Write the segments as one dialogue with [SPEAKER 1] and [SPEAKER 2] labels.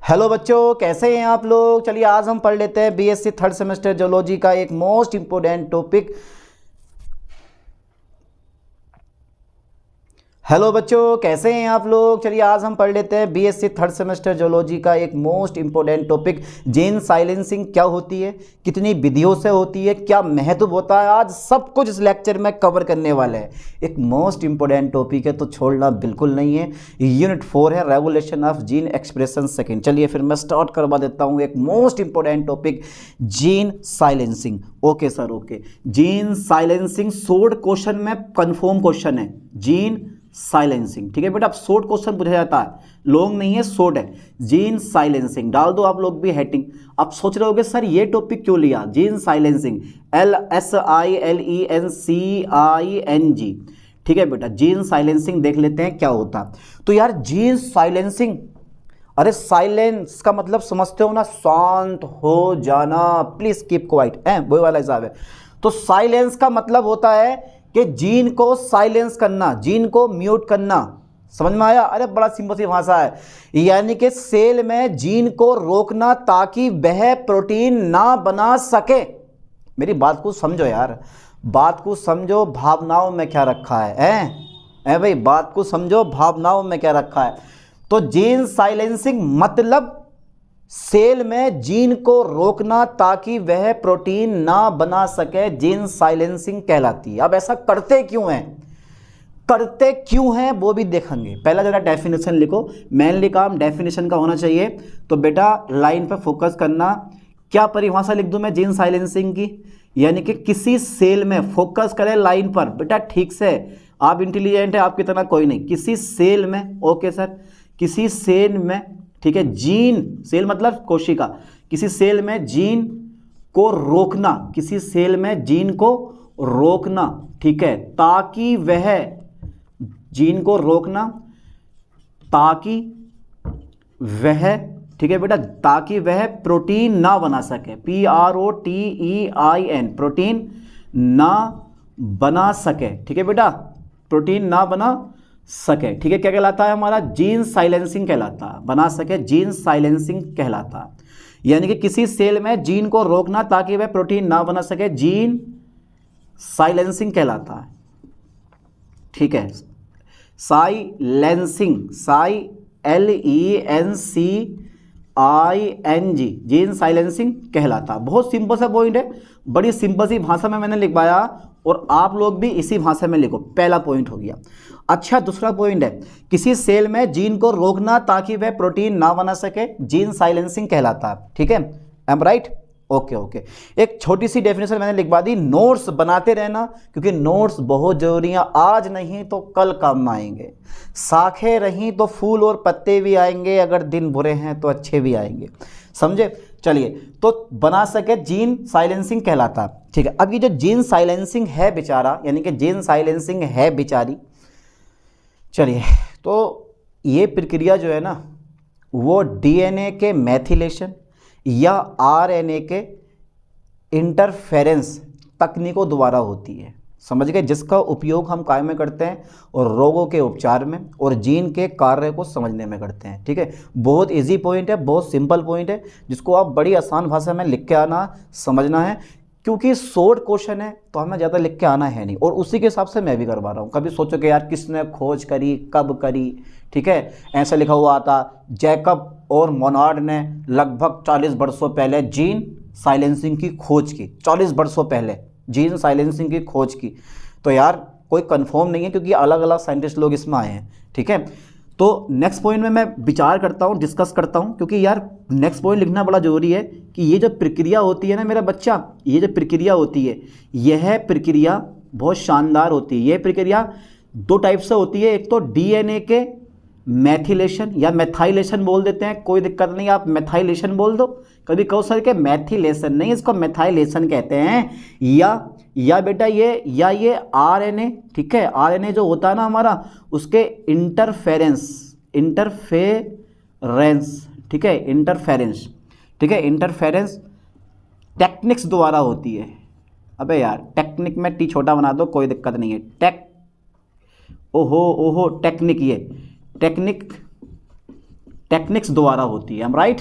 [SPEAKER 1] Hello बच्चों, कैसे हैं आप लोग। चलिए आज हम पढ़ लेते हैं बीएससी थर्ड सेमेस्टर जूलॉजी का एक मोस्ट इंपोर्टेंट टॉपिक। हेलो बच्चों, कैसे हैं आप लोग। चलिए आज हम पढ़ लेते हैं बीएससी थर्ड सेमेस्टर जूलॉजी का एक most important topic, gene silencing क्या होती है, कितनी विधियों से होती है, क्या महत्व होता है। आज सब कुछ इस लेक्चर में कवर करने वाले हैं। एक मोस्ट इंपोर्टेंट टॉपिक है तो छोड़ना बिल्कुल नहीं है। यूनिट 4 है regulation of gene expression second. चलिए फिर मैं स्टार्ट करवा देता हूँ एक most important topic, gene silencing. Okay sir, okay. Gene silencing short question में कंफर्म क्वेश्चन है, जीन साइलेंसिंग। ठीक है बेटा, अब शॉर्ट क्वेश्चन पूछा जाता है, लॉन्ग नहीं है, शॉर्ट है। जीन साइलेंसिंग डाल दो आप लोग भी हेडिंग। आप सोच रहे होगे सर ये टॉपिक क्यों लिया, जीन साइलेंसिंग, LSILENCING। ठीक है बेटा, जीन साइलेंसिंग देख लेते हैं क्या होता है। तो यार जीन साइलेंसिंग, अरे साइलेंस का मतलब समझते हो ना, शांत हो जाना, प्लीज कीप क्वाइट है, वो वाला हिसाब है। तो साइलेंस का मतलब होता है कि जीन को साइलेंस करना, जीन को म्यूट करना। समझ में आया। अरे बड़ा सिंपल सी भाषा है, यानी कि सेल में जीन को रोकना ताकि वह प्रोटीन ना बना सके। मेरी बात को समझो यार, बात को समझो, भावनाओं में क्या रखा है भाई, बात को समझो, भावनाओं में क्या रखा है। तो जीन साइलेंसिंग मतलब सेल में जीन को रोकना ताकि वह प्रोटीन ना बना सके, जीन साइलेंसिंग कहलाती है। अब ऐसा करते क्यों हैं वो भी देखेंगे। पहला जरा डेफिनेशन लिखो, मेनली काम डेफिनेशन का होना चाहिए। तो बेटा लाइन पर फोकस करना। क्या परिभाषा लिख दूं मैं जीन साइलेंसिंग की, यानी कि किसी सेल में, फोकस करें लाइन पर बेटा, ठीक से। आप इंटेलिजेंट है, आपकी तरह कोई नहीं। किसी सेल में, ओके सर, किसी सेल में, ठीक है, जीन, सेल मतलब कोशिका, किसी सेल में जीन को रोकना, किसी सेल में जीन को रोकना, ठीक है, ताकि वह, जीन को रोकना ताकि वह, ठीक है बेटा, ताकि वह प्रोटीन ना बना सके, PROTEIN, प्रोटीन ना बना सके। ठीक है बेटा, प्रोटीन ना बना सके। ठीक है, क्या कहलाता है हमारा, जीन साइलेंसिंग कहलाता है। बना सके, जीन साइलेंसिंग कहलाता है। यानी कि किसी सेल में जीन को रोकना ताकि वह प्रोटीन ना बना सके, जीन साइलेंसिंग कहलाता है। ठीक है, साइलेंसिंग, LENCING, जीन साइलेंसिंग कहलाता है। बहुत सिंपल सा पॉइंट है, बड़ी सिंपल सी भाषा में मैंने लिखवाया और आप लोग भी इसी भाषा में लिखो। पहला पॉइंट हो गया। अच्छा, दूसरा पॉइंट है, किसी सेल में जीन को रोकना ताकि वह प्रोटीन ना बना सके, जीन साइलेंसिंग कहलाता है। ठीक है, I am right. Okay okay, एक छोटी सी डेफिनेशन मैंने लिखवा दी। नोट्स बनाते रहना, क्योंकि नोट्स बहुत जरूरी हैं, आज नहीं तो कल काम आएंगे। शाखें रहीं तो फूल और पत्ते भी आएंगे, अगर दिन बुरे हैं तो अच्छे भी आएंगे। समझे। चलिए, तो बना सके, जीन साइलेंसिंग कहलाता है। ठीक है, अब ये जो जीन साइलेंसिंग है बेचारा, यानी कि जीन साइलेंसिंग है बेचारी, चलिए, तो ये प्रक्रिया जो है ना, वो DNA के मैथिलेशन या RNA के इंटरफेरेंस तकनीकों द्वारा होती है। समझ गए, जिसका उपयोग हम काय में करते हैं, और रोगों के उपचार में और जीन के कार्य को समझने में करते हैं। ठीक है, बहुत इजी पॉइंट है, बहुत सिंपल पॉइंट है, जिसको आप बड़ी आसान भाषा में लिख के आना, समझना है। क्योंकि शॉर्ट क्वेश्चन है तो हमें ज़्यादा लिख के आना है नहीं, और उसी के हिसाब से मैं भी करवा रहा हूँ। कभी सोचो कि यार किसने खोज करी, कब करी। ठीक है, ऐसा लिखा हुआ आता, जैकब और मोनार्ड ने लगभग 40 वर्षों पहले जीन साइलेंसिंग की खोज की। 40 वर्षों पहले जीन साइलेंसिंग की खोज की। तो यार कोई कंफर्म नहीं है, क्योंकि अलग अलग साइंटिस्ट लोग इसमें आए हैं। ठीक है, तो नेक्स्ट पॉइंट में मैं विचार करता हूँ, डिस्कस करता हूँ, क्योंकि यार नेक्स्ट पॉइंट लिखना बड़ा जरूरी है कि ये जो प्रक्रिया होती है ना मेरा बच्चा, ये जो प्रक्रिया होती है, यह प्रक्रिया बहुत शानदार होती है। यह प्रक्रिया दो टाइप से होती है। एक तो DNA के मैथिलेशन या मैथाइलेशन बोल देते हैं, कोई दिक्कत नहीं, आप मैथाइलेशन बोल दो। कभी कहो सर के मैथिलेशन नहीं, इसको मैथाइलेशन कहते हैं। या बेटा ये RNA, ठीक है, RNA जो होता है ना हमारा, उसके इंटरफेरेंस, ठीक है, इंटरफेरेंस टेक्निक्स द्वारा होती है। अबे यार टेक्निक में टी छोटा बना दो, कोई दिक्कत नहीं है। टेक्निक, ये टेक्निक टेक्निक्स द्वारा होती है। हम राइट,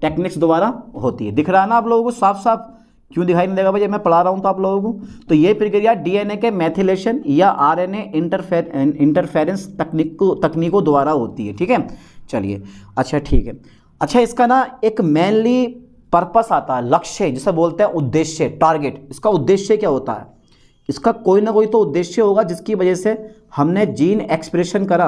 [SPEAKER 1] टेक्निक्स द्वारा होती है। दिख रहा है ना आप लोगों को साफ साफ? क्यों दिखाई नहीं देगा भाई जब मैं पढ़ा रहा हूँ तो आप लोगों को? तो ये प्रक्रिया डीएनए के मैथिलेशन या आरएनए इंटरफेरेंस तकनीकों द्वारा होती है। ठीक है, चलिए अच्छा ठीक है। अच्छा, इसका ना एक मेनली पर्पस आता है, लक्ष्य जिसे बोलते हैं उद्देश्य, टारगेट। इसका उद्देश्य क्या होता है? इसका कोई ना कोई तो उद्देश्य होगा जिसकी वजह से हमने जीन एक्सप्रेशन करा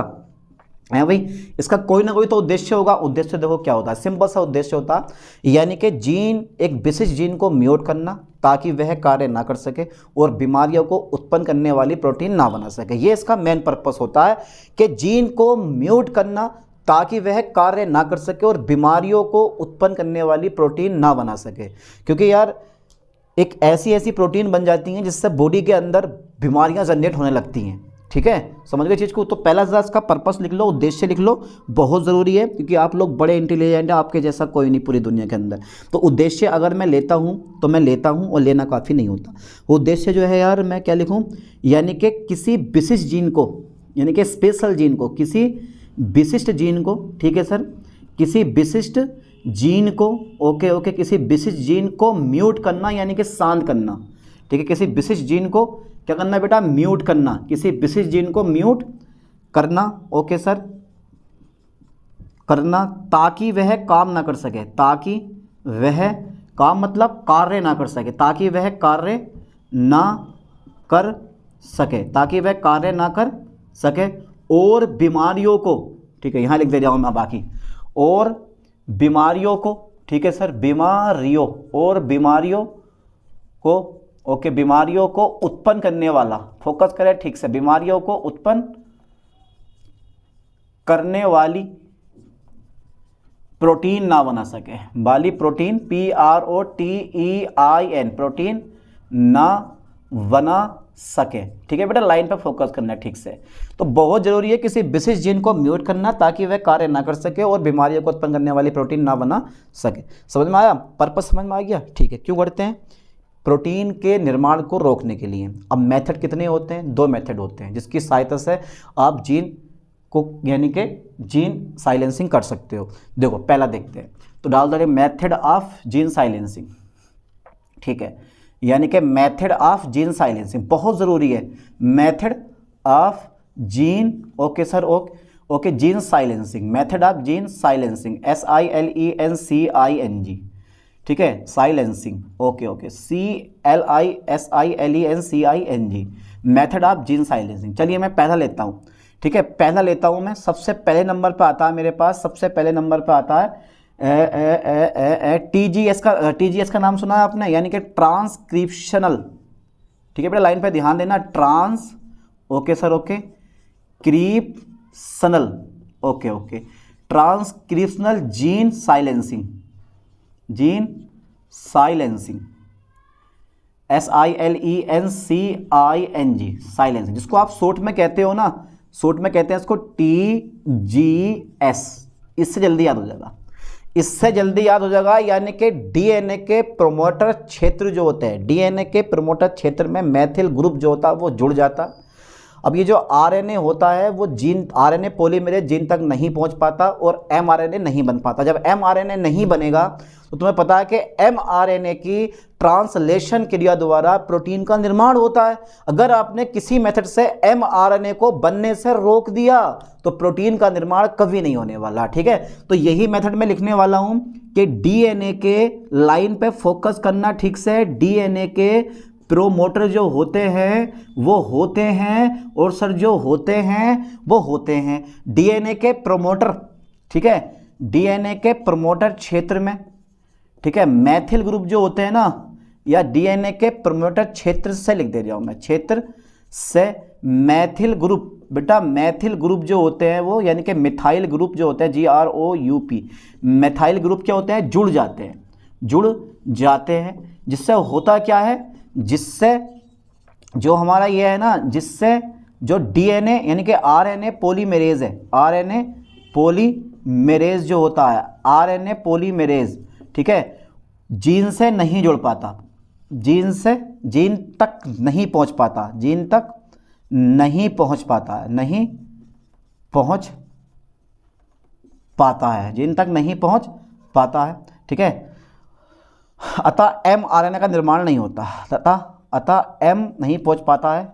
[SPEAKER 1] है भाई। इसका कोई ना कोई तो उद्देश्य होगा। उद्देश्य देखो क्या होता है, सिंपल सा उद्देश्य होता है, यानी कि जीन, एक विशिष्ट जीन को म्यूट करना ताकि वह कार्य ना कर सके और बीमारियों को उत्पन्न करने वाली प्रोटीन ना बना सके। ये इसका मेन पर्पस होता है कि जीन को म्यूट करना ताकि वह कार्य ना कर सके और बीमारियों को उत्पन्न करने वाली प्रोटीन ना बना सके। क्योंकि यार एक ऐसी प्रोटीन बन जाती हैं जिससे बॉडी के अंदर बीमारियां जनरेट होने लगती हैं। ठीक है, समझ गए चीज़ को? तो पहला जरा इसका पर्पस लिख लो, उद्देश्य लिख लो, बहुत ज़रूरी है क्योंकि आप लोग बड़े इंटेलिजेंट हैं, आपके जैसा कोई नहीं पूरी दुनिया के अंदर। तो उद्देश्य अगर मैं लेता हूँ तो मैं लेता हूँ और लेना काफ़ी नहीं होता। उद्देश्य जो है यार मैं क्या लिखूँ, यानी कि किसी विशिष्ट जीन को, यानी कि स्पेशल जीन को, किसी विशिष्ट जीन को, ठीक है सर, किसी विशिष्ट जीन को, ओके, किसी विशिष्ट जीन को म्यूट करना यानी कि शांत करना। ठीक है, किसी विशिष्ट जीन को क्या करना बेटा, म्यूट करना, किसी विशिष्ट जीन को म्यूट करना, ओके सर, करना ताकि वह काम ना कर सके, ताकि वह काम मतलब कार्य ना कर सके, ताकि वह कार्य ना कर सके, ताकि वह कार्य ना कर सके और बीमारियों को, ठीक है यहाँ लिख दे रहा हूँ मैं बाकी, और बीमारियों को, ठीक है सर, बीमारियों और बीमारियों को, ओके, बीमारियों को उत्पन्न करने वाला, फोकस करें ठीक से, बीमारियों को उत्पन्न करने वाली प्रोटीन ना बना सके, वाली प्रोटीन, PROTEIN, प्रोटीन ना बना सके। ठीक है बेटा, लाइन पे फोकस करना है ठीक से। तो बहुत जरूरी है किसी विशिष्ट जीन को म्यूट करना ताकि वह कार्य ना कर सके और बीमारियों को उत्पन्न करने वाली प्रोटीन ना बना सके। समझ में आया? पर्पस समझ में आ गया? ठीक है, क्यों करते हैं? प्रोटीन के निर्माण को रोकने के लिए। अब मेथड कितने होते हैं? 2 मेथड होते हैं जिसकी सहायता से आप जीन को, यानी कि जीन साइलेंसिंग कर सकते हो। देखो पहला देखते हैं, तो डाल दो मेथड ऑफ जीन साइलेंसिंग। ठीक है, यानी कि मेथड ऑफ जीन साइलेंसिंग बहुत ज़रूरी है। Method of gene, okay sir, okay, gene silencing, method of gene silencing, SILENCING, ठीक है, silencing, okay, CLISILENCING, method of gene silencing. चलिए मैं पहला लेता हूँ, ठीक है, पहला लेता हूँ मैं। सबसे पहले नंबर पर आता है मेरे पास, सबसे पहले नंबर पर आता है TGS का नाम सुना है आपने, यानी कि ट्रांसक्रिप्शनल। ठीक है बेटा, लाइन पे ध्यान देना, trans, okay sir, okay, criptional, okay, transcriptional gene silencing, gene silencing, SILENCING, silencing, जिसको आप शॉर्ट में कहते हो ना, शॉर्ट में कहते हैं इसको TGS। इससे जल्दी याद हो जाएगा, इससे जल्दी याद हो जाएगा। यानी कि डीएनए के प्रोमोटर क्षेत्र जो होते हैं, डीएनए के प्रोमोटर क्षेत्र में मैथिल ग्रुप जो होता है वो जुड़ जाता है। अब ये जो आरएनए होता है वो जीन, आरएनए पॉलीमरेज जीन तक नहीं पहुंच पाता और एमआरएनए नहीं बन पाता। जब एमआरएनए नहीं बनेगा तो तुम्हें पता है कि एमआरएनए की ट्रांसलेशन क्रिया द्वारा प्रोटीन का निर्माण होता है। अगर आपने किसी मेथड से एमआरएनए को बनने से रोक दिया तो प्रोटीन का निर्माण कभी नहीं होने वाला। ठीक है, तो यही मेथड मैं लिखने वाला हूं कि डीएनए के लाइन पे फोकस करना ठीक से। डीएनए के प्रोमोटर जो होते हैं वो होते हैं, और सर जो होते हैं वो होते हैं डीएनए के प्रोमोटर। ठीक है, डीएनए के प्रोमोटर क्षेत्र में, ठीक है, मैथिल ग्रुप जो होते हैं ना, या डीएनए के प्रोमोटर क्षेत्र से लिख दे रहा हूं मैं, क्षेत्र से मैथिल ग्रुप। बेटा मैथिल ग्रुप जो होते हैं वो, यानी कि मिथाइल ग्रुप जो होते हैं, GROUP, मिथाइल ग्रुप क्या होते हैं, जुड़ जाते हैं, जुड़ जाते हैं। जिससे होता क्या है, जिससे जो हमारा ये है ना, जिससे जो डीएनए यानी कि आरएनए पॉलीमेरेज है, आरएनए पॉलीमेरेज जो होता है, आरएनए पॉलीमेरेज, ठीक है, जीन से नहीं जुड़ पाता, जीन से, जीन तक नहीं पहुंच पाता, जीन तक नहीं पहुंच पाता, नहीं पहुंच पाता है, जीन तक नहीं पहुंच पाता है, ठीक है। अतः mRNA का निर्माण नहीं होता, अतः M नहीं पहुंच पाता है।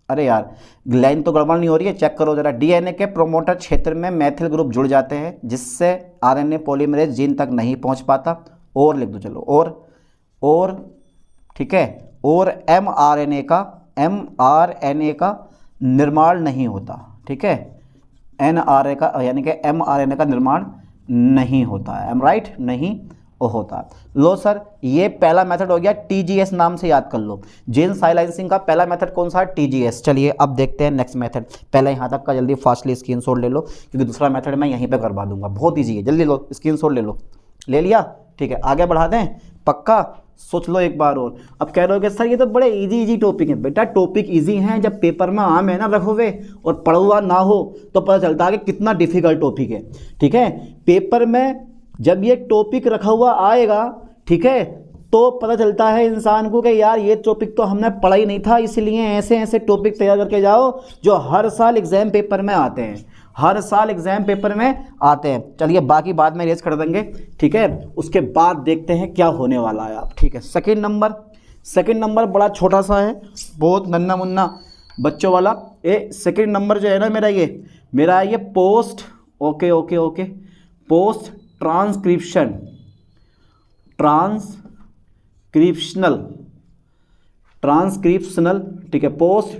[SPEAKER 1] अरे यार लाइन तो गड़बड़ नहीं हो रही है, चेक करो जरा। डीएनए के प्रोमोटर क्षेत्र में मैथिल ग्रुप जुड़ जाते हैं जिससे आरएनए पॉलीमरेज जीन तक नहीं पहुंच पाता। और लिख दो चलो, और ठीक है, और mRNA का निर्माण नहीं होता, ठीक है। एनआरए का यानी कि mRNA का निर्माण नहीं होता है, एम राइट, नहीं होता। लो सर, ये पहला मेथड हो गया, टीजीएस नाम से याद कर लो। जीन साइलेंसिंग का पहला मेथड कौन सा है? टीजीएस। चलिए अब देखते हैं नेक्स्ट मेथड। पहले यहाँ तक का जल्दी फास्टली स्क्रीनशॉट ले लो, क्योंकि दूसरा मेथड मैं यहीं पे करवा दूंगा, बहुत ईजी है। जल्दी लो स्क्रीनशॉट ले लो। ले लिया, ठीक है, आगे बढ़ा दें, पक्का सोच लो एक बार और। अब कह रहे हो कि सर ये तो बड़े इजी टॉपिक है। बेटा टॉपिक इजी हैं जब पेपर में आम है ना रखो हुए और पढ़ा हुआ ना हो तो पता चलता है कि कितना डिफिकल्ट टॉपिक है, ठीक है। पेपर में जब ये टॉपिक रखा हुआ आएगा, ठीक है, तो पता चलता है इंसान को कि यार ये टॉपिक तो हमने पढ़ा ही नहीं था, इसलिए ऐसे ऐसे टॉपिक तैयार करके जाओ जो हर साल एग्जाम पेपर में आते हैं, हर साल एग्जाम पेपर में आते हैं। चलिए बाकी बाद में रेस कर देंगे, ठीक है। उसके बाद देखते हैं क्या होने वाला है आप, ठीक है। सेकंड नंबर बड़ा छोटा सा है, बहुत नन्ना मुन्ना बच्चों वाला। सेकंड नंबर जो है ना मेरा ये पोस्ट पोस्ट ट्रांसक्रिप्शनल, ठीक है, post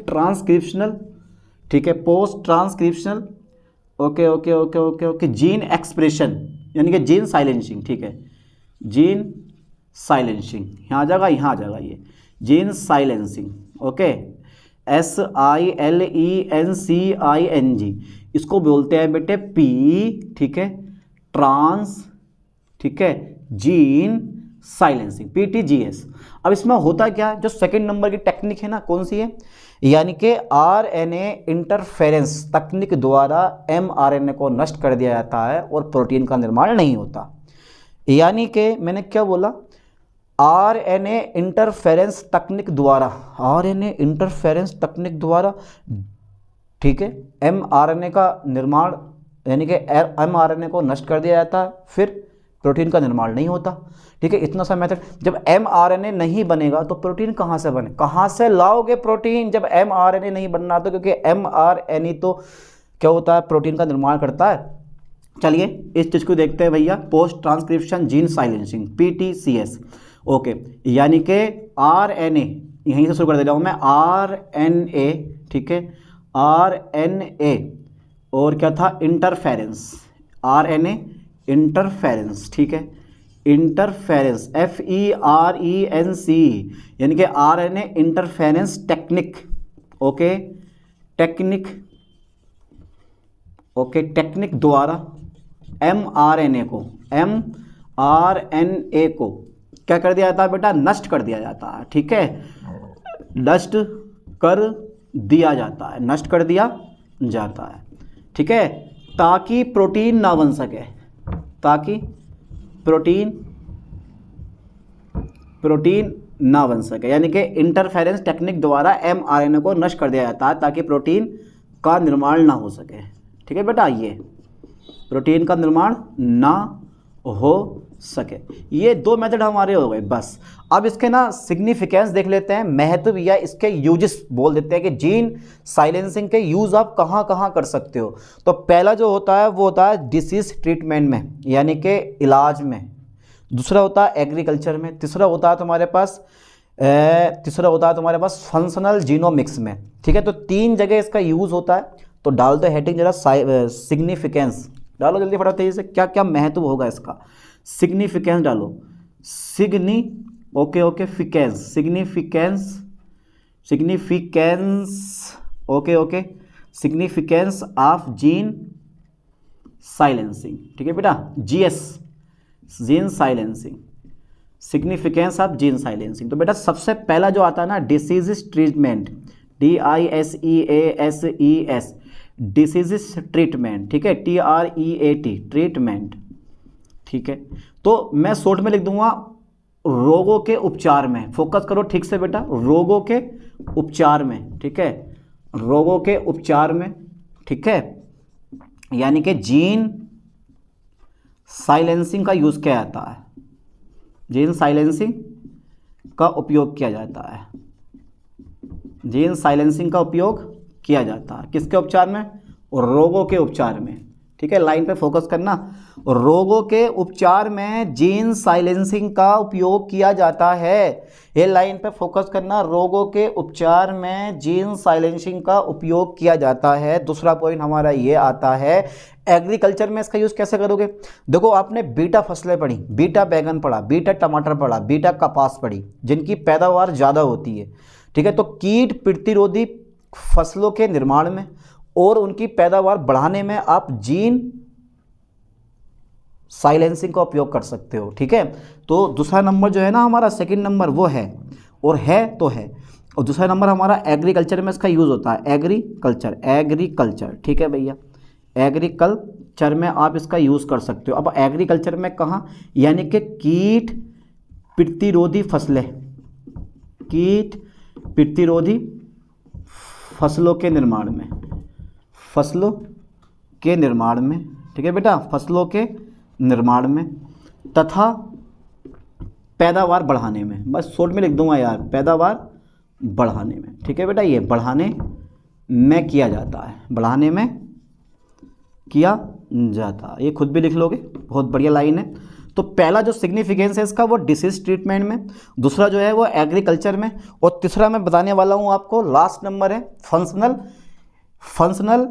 [SPEAKER 1] transcriptional, okay gene expression यानी कि जीन साइलेंसिंग, ठीक है, जीन साइलेंसिंग यहाँ आ जाएगा ये जीन साइलेंसिंग, ओके, SILENCING, इसको बोलते हैं बेटे पी, ठीक है, ठीक है, जीन साइलेंसिंग, PTGS। अब इसमें होता क्या है, जो सेकंड नंबर की टेक्निक है ना, कौन सी है, यानी कि RNA इंटरफेरेंस तकनीक द्वारा mRNA को नष्ट कर दिया जाता है और प्रोटीन का निर्माण नहीं होता। यानी कि मैंने क्या बोला, RNA इंटरफेरेंस तकनीक द्वारा, ठीक है, mRNA का निर्माण यानी कि mRNA को नष्ट कर दिया जाता है, फिर प्रोटीन का निर्माण नहीं होता, ठीक है। इतना सा मेथड। जब mRNA नहीं बनेगा तो प्रोटीन कहाँ से बने, कहाँ से लाओगे प्रोटीन जब mRNA नहीं बनना, तो क्योंकि mRNA तो क्या होता है, प्रोटीन का निर्माण करता है। चलिए इस चीज़ को देखते हैं भैया, post transcription gene silencing, PTCS, okay, यानी कि RNA यहीं से शुरू कर दे रहा हूँ मैं, RNA, ठीक है, RNA और क्या था, इंटरफेरेंस, RNA इंटरफेरेंस, ठीक है, इंटरफेरेंस FERENC, यानी कि RNA interference technique, okay, technique द्वारा mRNA को क्या कर दिया जाता है बेटा, नष्ट कर दिया जाता है, ठीक है, नष्ट कर दिया जाता है, ठीक है, ताकि प्रोटीन ना बन सके, यानी कि इंटरफेरेंस टेक्निक द्वारा mRNA को नष्ट कर दिया जाता है ताकि प्रोटीन का निर्माण ना हो सके, ठीक है बेटा, ये प्रोटीन का निर्माण ना हो सके। ये दो मेथड हमारे हो गए बस। अब इसके ना सिग्निफिकेंस देख लेते हैं, महत्व या इसके यूजेस बोल देते हैं कि जीन साइलेंसिंग के यूज आप कहाँ कहाँ कर सकते हो। तो पहला जो होता है वो होता है डिसीज ट्रीटमेंट में, यानी कि इलाज में। दूसरा होता है एग्रीकल्चर में। तीसरा होता है तुम्हारे पास फंक्शनल जीनोमिक्स में, ठीक है। तो तीन जगह इसका यूज होता है। तो डाल दो हेडिंग जरा, सिग्निफिकेंस डालो जल्दी फटाफट से, क्या क्या महत्व होगा इसका, सिग्निफिकेंस डालो, सिग्निफिकेंस ऑफ जीन साइलेंसिंग, ठीक है बेटा, GS gene silencing, significance of gene silencing. तो बेटा सबसे पहला जो आता है ना, disease treatment, DISEASES, disease treatment, ठीक है, TREAT, ट्रीटमेंट, ठीक है। तो मैं शॉर्ट में लिख दूंगा रोगों के उपचार में। फोकस करो ठीक से बेटा, रोगों के उपचार में, ठीक है, रोगों के उपचार में, ठीक है, यानी कि जीन साइलेंसिंग का यूज़ किया जाता है, जीन साइलेंसिंग का उपयोग किया जाता है, जीन साइलेंसिंग का उपयोग किया जाता है किसके उपचार में? और रोगों के उपचार में। ठीक है, लाइन पे फोकस करना। रोगों के उपचार में जीन साइलेंसिंग का उपयोग किया जाता है, ये लाइन पे फोकस करना। रोगों के उपचार में जीन साइलेंसिंग का उपयोग किया जाता है। दूसरा पॉइंट हमारा ये आता है, एग्रीकल्चर में इसका यूज़ कैसे करोगे? देखो, आपने बीटा फसलें पढ़ी, बीटा बैगन पढ़ा, बीटा टमाटर पढ़ा, बीटा कपास पढ़ी, जिनकी पैदावार ज़्यादा होती है। ठीक है, तो कीट प्रतिरोधी फसलों के निर्माण में और उनकी पैदावार बढ़ाने में आप जीन साइलेंसिंग का उपयोग कर सकते हो। ठीक है, तो दूसरा नंबर जो है ना हमारा, सेकंड नंबर वो है, और है तो है। और दूसरा नंबर हमारा एग्रीकल्चर में इसका यूज़ होता है, एग्रीकल्चर। ठीक है भैया, एग्रीकल्चर में आप इसका यूज़ कर सकते हो। अब एग्रीकल्चर में कहाँ? यानी कि कीट प्रतिरोधी फसलें, कीट प्रतिरोधी फसलों के निर्माण में, फसलों के निर्माण में। ठीक है बेटा, फसलों के निर्माण में तथा पैदावार बढ़ाने में। बस शॉर्ट में लिख दूंगा यार, पैदावार बढ़ाने में। ठीक है बेटा, ये बढ़ाने में किया जाता है, बढ़ाने में किया जाता है। ये खुद भी लिख लोगे, बहुत बढ़िया लाइन है। तो पहला जो सिग्निफिकेंस है इसका वो डिसीज ट्रीटमेंट में, दूसरा जो है वो एग्रीकल्चर में, और तीसरा मैं बताने वाला हूँ आपको, लास्ट नंबर है फंक्शनल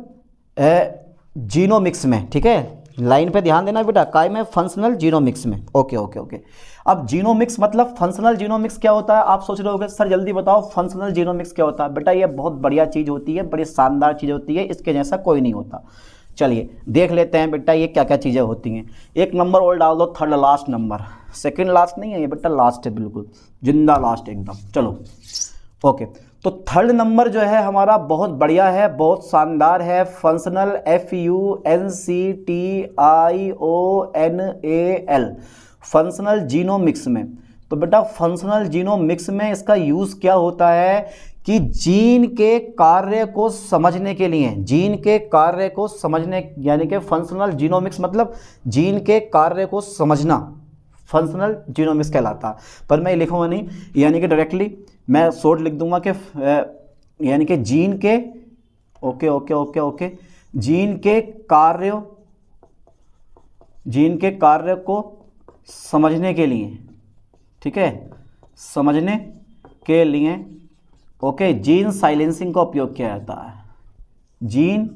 [SPEAKER 1] जीनोमिक्स में। ठीक है, लाइन पे ध्यान देना बेटा, काय में? फंक्शनल जीनोमिक्स में। Okay okay okay. अब जीनोमिक्स मतलब फंक्शनल जीनोमिक्स क्या होता है? आप सोच रहे होगे सर जल्दी बताओ फंक्शनल जीनोमिक्स क्या होता है। बेटा ये बहुत बढ़िया चीज़ होती है, बड़ी शानदार चीज़ होती है, इसके जैसा कोई नहीं होता। चलिए देख लेते हैं बेटा ये क्या क्या चीज़ें होती हैं। एक नंबर और डाल दो, third last number, second last नहीं है ये बेटा, लास्ट है, बिल्कुल जिंदा लास्ट एकदम। चलो ओके, तो थर्ड नंबर जो है हमारा बहुत बढ़िया है, बहुत शानदार है, फंक्शनल, FUNCTIONAL, फंक्शनल जीनोमिक्स में। तो बेटा फंक्शनल जीनोमिक्स में इसका यूज़ क्या होता है कि जीन के कार्य को समझने के लिए, जीन के कार्य को समझने, यानी कि फंक्शनल जीनोमिक्स मतलब जीन के कार्य को समझना, फंक्शनल जीनोमिक्स कहलाता। पर मैं लिखूंगा नहीं, यानी कि डायरेक्टली मैं शॉर्ट लिख दूंगा कि यानी कि जीन के, okay okay okay okay, gene के कार्य को समझने के लिए, ठीक है, समझने के लिए ओके, जीन साइलेंसिंग का उपयोग किया जाता है, जीन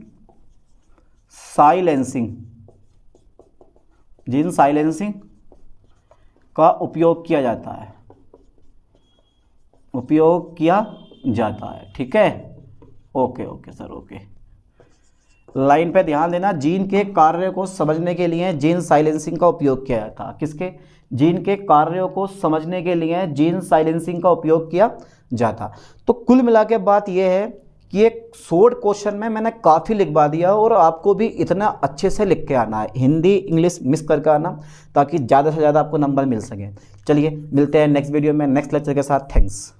[SPEAKER 1] साइलेंसिंग का उपयोग किया जाता है, उपयोग किया जाता है। ठीक है, okay okay sir, okay. Line पे ध्यान देना, जीन के कार्य को समझने के लिए जीन साइलेंसिंग का उपयोग किया जाता है। किसके? जीन के कार्यों को समझने के लिए जीन साइलेंसिंग का उपयोग किया जाता। तो कुल मिला के बात यह है कि एक शॉर्ट क्वेश्चन में मैंने काफ़ी लिखवा दिया, और आपको भी इतना अच्छे से लिख के आना है, हिंदी इंग्लिश मिक्स करके आना, ताकि ज़्यादा से ज़्यादा आपको नंबर मिल सके। चलिए मिलते हैं नेक्स्ट वीडियो में नेक्स्ट लेक्चर के साथ। थैंक्स।